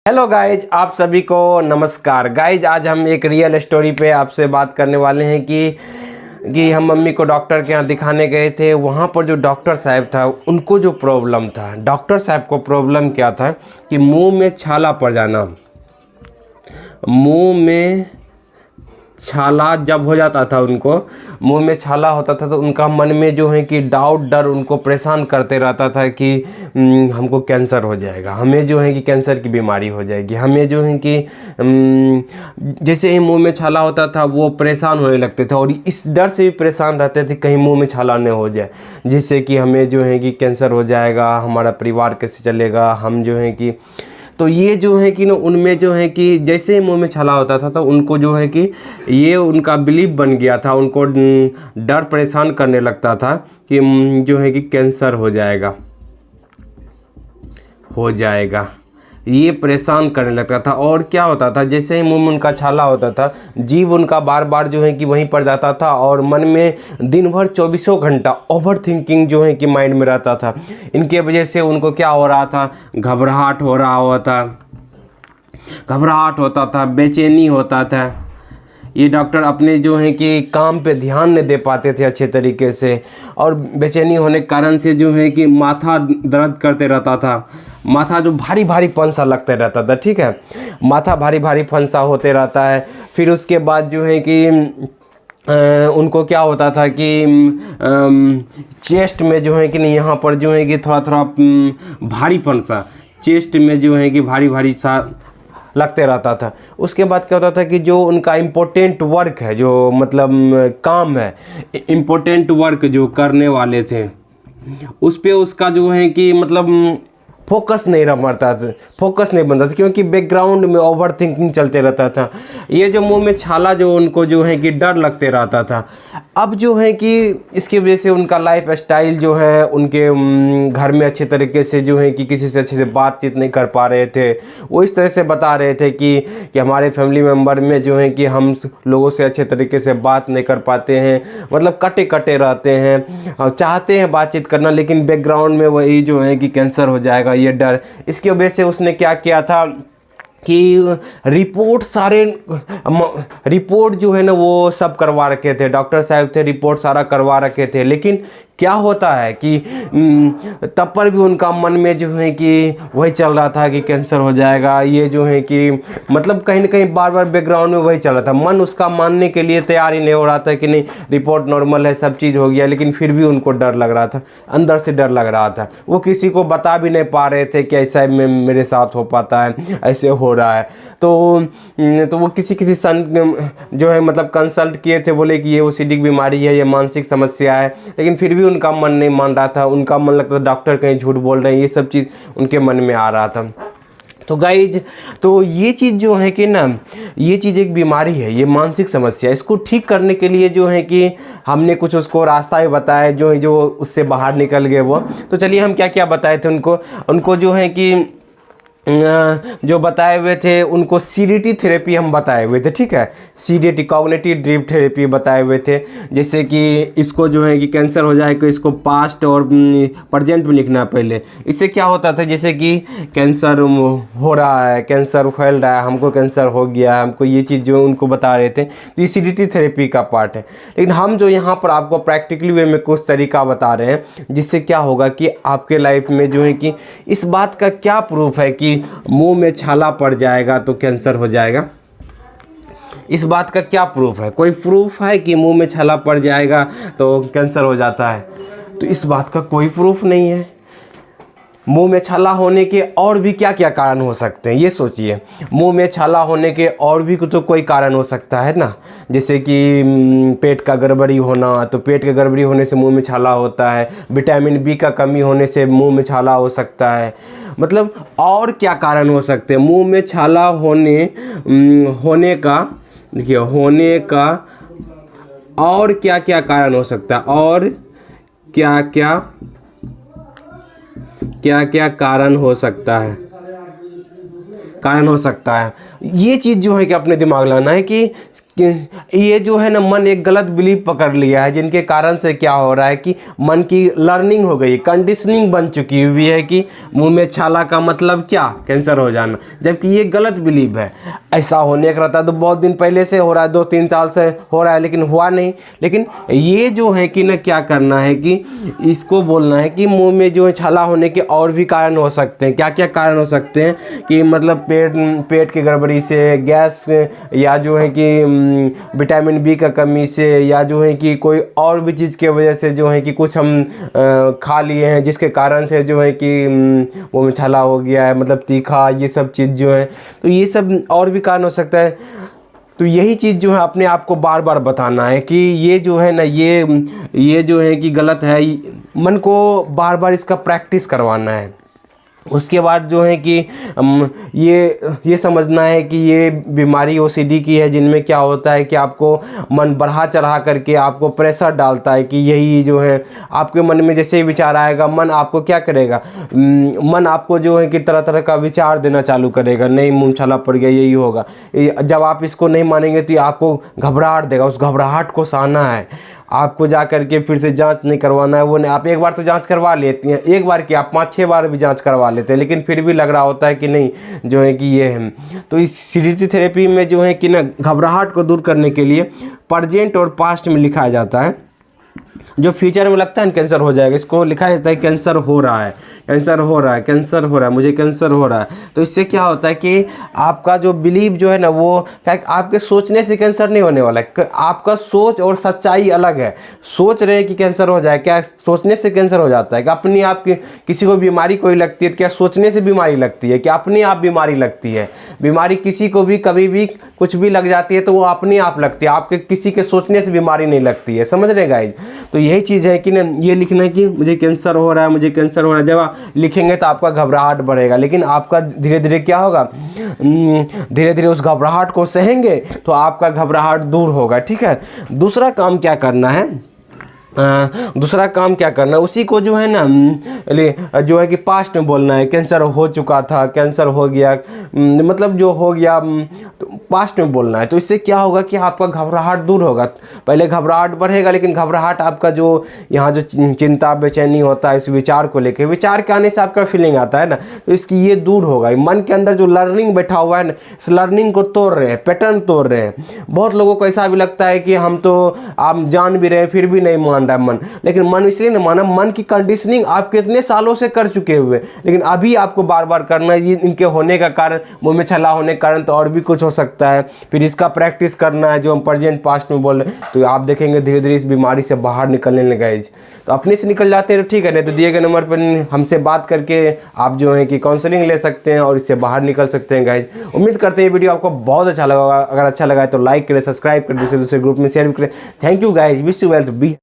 Hello guys, आप सभी को नमस्कार। गाइज, आज हम एक रियल स्टोरी पे आपसे बात करने वाले हैं कि हम मम्मी को डॉक्टर के यहाँ दिखाने गए थे। वहाँ पर जो डॉक्टर साहब था उनको जो प्रॉब्लम था, डॉक्टर साहब को प्रॉब्लम क्या था कि मुंह में छाला पड़ जाना। मुंह में छाला जब हो जाता था, उनको मुंह में छाला होता था तो उनका मन में जो है कि डाउट, डर उनको परेशान करते रहता था कि हमको कैंसर हो जाएगा, हमें जो है कि कैंसर की बीमारी हो जाएगी, हमें जो है कि जैसे ही मुंह में छाला होता था वो परेशान होने लगते थे और इस डर से भी परेशान रहते थे कहीं मुंह में छाला न हो जाए, जिससे कि हमें जो है कि कैंसर हो जाएगा, हमारा परिवार कैसे चलेगा, हम जो है कि तो ये जो है कि ना उनमें जो है कि जैसे ही मुंह में छाला होता था तो उनको जो है कि ये उनका बिलीफ बन गया था, उनको डर परेशान करने लगता था कि जो है कि कैंसर हो जाएगा, ये परेशान करने लगता था। और क्या होता था, जैसे ही मुंह में उनका छाला होता था, जीभ उनका बार बार जो है कि वहीं पर जाता था और मन में दिन भर 24 घंटा ओवर थिंकिंग जो है कि माइंड में रहता था। इनके वजह से उनको क्या हो रहा था, घबराहट होता था, बेचैनी होता था। ये डॉक्टर अपने जो है कि काम पे ध्यान नहीं दे पाते थे अच्छे तरीके से और बेचैनी होने के कारण से जो है कि माथा दर्द करते रहता था, माथा जो भारी भारी पंसा लगते रहता था। ठीक है, माथा भारी भारी पंसा होते रहता है। फिर उसके बाद जो है कि उनको क्या होता था कि चेस्ट में जो है कि नहीं, यहाँ पर जो है कि थोड़ा थोड़ा भारी पंसा चेस्ट में जो है कि भारी भारी सा लगते रहता था। उसके बाद क्या होता था कि जो उनका इम्पोर्टेंट वर्क है, जो मतलब काम है, इम्पोर्टेंट वर्क जो करने वाले थे उस पे उसका जो है कि मतलब फोकस नहीं बनता था, क्योंकि बैकग्राउंड में ओवर थिंकिंग चलते रहता था। ये जो मुंह में छाला जो उनको जो है कि डर लगते रहता था। अब जो है कि इसकी वजह से उनका लाइफ स्टाइल जो है, उनके घर में अच्छे तरीके से जो है कि किसी से अच्छे से बातचीत नहीं कर पा रहे थे। वो इस तरह से बता रहे थे कि हमारे फैमिली मेम्बर में जो है कि हम लोगों से अच्छे तरीके से बात नहीं कर पाते हैं, मतलब कटे रहते हैं और चाहते हैं बातचीत करना, लेकिन बैकग्राउंड में वही जो है कि कैंसर हो जाएगा, ये डर। इसकी वजह से उसने क्या किया था कि रिपोर्ट जो है ना वो सब करवा रखे थे, डॉक्टर साहब थे, रिपोर्ट सारा करवा रखे थे। लेकिन क्या होता है कि तब पर भी उनका मन में जो है कि वही चल रहा था कि कैंसर हो जाएगा। ये जो है कि मतलब कहीं ना कहीं बार बार बैकग्राउंड में वही चल रहा था। मन उसका मानने के लिए तैयार ही नहीं हो रहा था कि नहीं, रिपोर्ट नॉर्मल है, सब चीज़ हो गया, लेकिन फिर भी उनको डर लग रहा था, अंदर से डर लग रहा था। वो किसी को बता भी नहीं पा रहे थे कि ऐसा मेरे साथ हो पाता है, ऐसे हो रहा है। तो वो किसी सन जो है मतलब कंसल्ट किए थे, बोले कि ये ओसीडी की बीमारी है, ये मानसिक समस्या है, लेकिन फिर भी उनका मन नहीं मान रहा था। उनका मन लगता था डॉक्टर कहीं झूठ बोल रहे हैं, ये सब चीज़ उनके मन में आ रहा था। तो गाइज, तो ये चीज़ जो है कि ना, ये चीज़ एक बीमारी है, ये मानसिक समस्या। इसको ठीक करने के लिए जो है कि हमने कुछ उसको रास्ता ही बताया, जो उससे बाहर निकल गए वो। तो चलिए हम क्या क्या बताए थे उनको जो है कि जो बताए हुए थे उनको CDT थेरेपी हम बताए हुए थे। ठीक है, CDT कॉग्निटिव ड्रिफ्ट थेरेपी बताए हुए थे। जैसे कि इसको जो है कि कैंसर हो जाए तो इसको पास्ट और प्रेजेंट में लिखना पहले। इससे क्या होता था, जैसे कि कैंसर हो रहा है, कैंसर फैल रहा है, हमको कैंसर हो गया है, हमको ये चीज़ जो उनको बता रहे थे, तो ये CDT थेरेपी का पार्ट है। लेकिन हम जो यहाँ पर आपको प्रैक्टिकली वे में कुछ तरीका बता रहे हैं, जिससे क्या होगा कि आपके लाइफ में जो है कि इस बात का क्या प्रूफ है कि मुंह में छाला पड़ जाएगा तो कैंसर हो जाएगा। इस बात का क्या प्रूफ है? कोई प्रूफ है कि मुंह में छाला पड़ जाएगा तो कैंसर हो जाता है? तो इस बात का कोई प्रूफ नहीं है। मुंह में छाला होने के और भी क्या क्या कारण हो सकते हैं, ये सोचिए। मुंह में छाला होने के और भी तो कोई कारण हो सकता है ना, जैसे कि पेट का गड़बड़ी होना, तो पेट का गड़बड़ी होने से मुंह में छाला होता है। विटामिन B का कमी होने से मुंह में छाला हो सकता है। मतलब और क्या कारण हो सकते हैं मुंह में छाला होने का? देखिए, होने का और क्या क्या कारण हो सकता है, और क्या क्या कारण हो सकता है। ये चीज़ जो है कि अपने दिमाग लाना है कि कि ये जो है ना मन एक गलत बिलीव पकड़ लिया है, जिनके कारण से क्या हो रहा है कि मन की लर्निंग हो गई, कंडीशनिंग बन चुकी हुई है कि मुंह में छाला का मतलब क्या, कैंसर हो जाना, जबकि ये गलत बिलीव है। ऐसा होने का रहता तो बहुत दिन पहले से हो रहा है, 2-3 साल से हो रहा है, लेकिन हुआ नहीं। लेकिन ये जो है कि ना क्या करना है कि इसको बोलना है कि मुंह में जो है छाला होने के और भी कारण हो सकते हैं। क्या क्या कारण हो सकते हैं कि मतलब पेट की गड़बड़ी से, गैस, या जो है कि विटामिन बी का कमी से, या जो है कि कोई और भी चीज़ के वजह से जो है कि कुछ हम खा लिए हैं जिसके कारण से जो है कि वो में छाला हो गया है, मतलब तीखा, ये सब चीज़ जो है, तो ये सब और भी कारण हो सकता है। तो यही चीज़ जो है अपने आप को बार बार बताना है कि ये जो है ना ये जो है कि गलत है। मन को बार बार इसका प्रैक्टिस करवाना है। उसके बाद जो है कि ये समझना है कि ये बीमारी ओसीडी की है, जिनमें क्या होता है कि आपको मन बढ़ा चढ़ा करके आपको प्रेशर डालता है कि यही जो है आपके मन में जैसे ही विचार आएगा, मन आपको क्या करेगा, मन आपको जो है कि तरह तरह का विचार देना चालू करेगा, नहीं मुँह छाला पड़ गया, यही होगा। जब आप इसको नहीं मानेंगे तो आपको घबराहट देगा, उस घबराहट को सहना है। आपको जा करके फिर से जांच नहीं करवाना है, वो नहीं, आप एक बार तो जांच करवा लेती हैं, एक बार की आप 5-6 बार भी जांच करवा लेते हैं, लेकिन फिर भी लग रहा होता है कि नहीं जो है कि ये है। तो इस सीडीटी थेरेपी में जो है कि ना घबराहट को दूर करने के लिए प्रेजेंट और पास्ट में लिखाया जाता है। जो फ्यूचर में लगता है ना कैंसर हो जाएगा, इसको लिखा जाता है कैंसर हो रहा है, कैंसर हो रहा है, कैंसर हो रहा है, मुझे कैंसर हो रहा है। तो इससे क्या होता है कि आपका जो बिलीव जो है ना, वो क्या आपके सोचने से कैंसर नहीं होने वाला है। आपका सोच और सच्चाई अलग है। सोच रहे हैं कि कैंसर हो जाए, क्या सोचने से कैंसर हो जाता है? कि अपनी आप की किसी को बीमारी कोई लगती है, क्या सोचने से बीमारी लगती है? क्या अपने आप बीमारी लगती है? बीमारी किसी को भी कभी भी कुछ भी लग जाती है तो वो अपने आप लगती है, आपके किसी के सोचने से बीमारी नहीं लगती है। समझ रहे गाइज? तो यही चीज़ है कि ना, ये लिखना है कि मुझे कैंसर हो रहा है, मुझे कैंसर हो रहा है। जब आप लिखेंगे तो आपका घबराहट बढ़ेगा, लेकिन आपका धीरे धीरे क्या होगा, धीरे धीरे उस घबराहट को सहेंगे तो आपका घबराहट दूर होगा। ठीक है। दूसरा काम क्या करना है, दूसरा काम क्या करना है, उसी को जो है ना जो है कि पास्ट में बोलना है। कैंसर हो चुका था, कैंसर हो गया, मतलब जो हो गया तो पास्ट में बोलना है। तो इससे क्या होगा कि आपका घबराहट दूर होगा। पहले घबराहट बढ़ेगा, लेकिन घबराहट आपका जो यहाँ जो चिंता बेचैनी होता है इस विचार को लेकर, विचार के आने से आपका फीलिंग आता है ना, तो इसकी ये दूर होगा। मन के अंदर जो लर्निंग बैठा हुआ है ना, इस लर्निंग को तोड़ रहे हैं, पैटर्न तोड़ रहे हैं। बहुत लोगों को ऐसा भी लगता है कि हम तो आप जान भी रहे हैं फिर भी नहीं मान रहा मन, लेकिन मन इसलिए नहीं माना, मन की कंडीशनिंग आप कितने सालों से कर चुके हुए, लेकिन अभी आपको बार बार करना है। इनके होने का कारण, मुंह में छाला होने का कारण तो और भी कुछ हो सकता है। फिर इसका प्रैक्टिस करना है जो हम प्रेजेंट पास्ट में बोल रहे हैं, तो आप देखेंगे धीरे धीरे इस बीमारी से बाहर निकलने लगे। तो अपने से निकल जाते हैं तो ठीक है, नहीं तो दिए गए नंबर पर हमसे बात करके आप जो है कि काउंसलिंग ले सकते हैं और इससे बाहर निकल सकते हैं गाइज। उम्मीद करते हैं ये वीडियो आपको बहुत अच्छा लगा होगा। अगर अच्छा लगा है तो लाइक करें, सब्सक्राइब करें, दूसरे ग्रुप में शेयर भी करें। Thank you guys, wish you well, B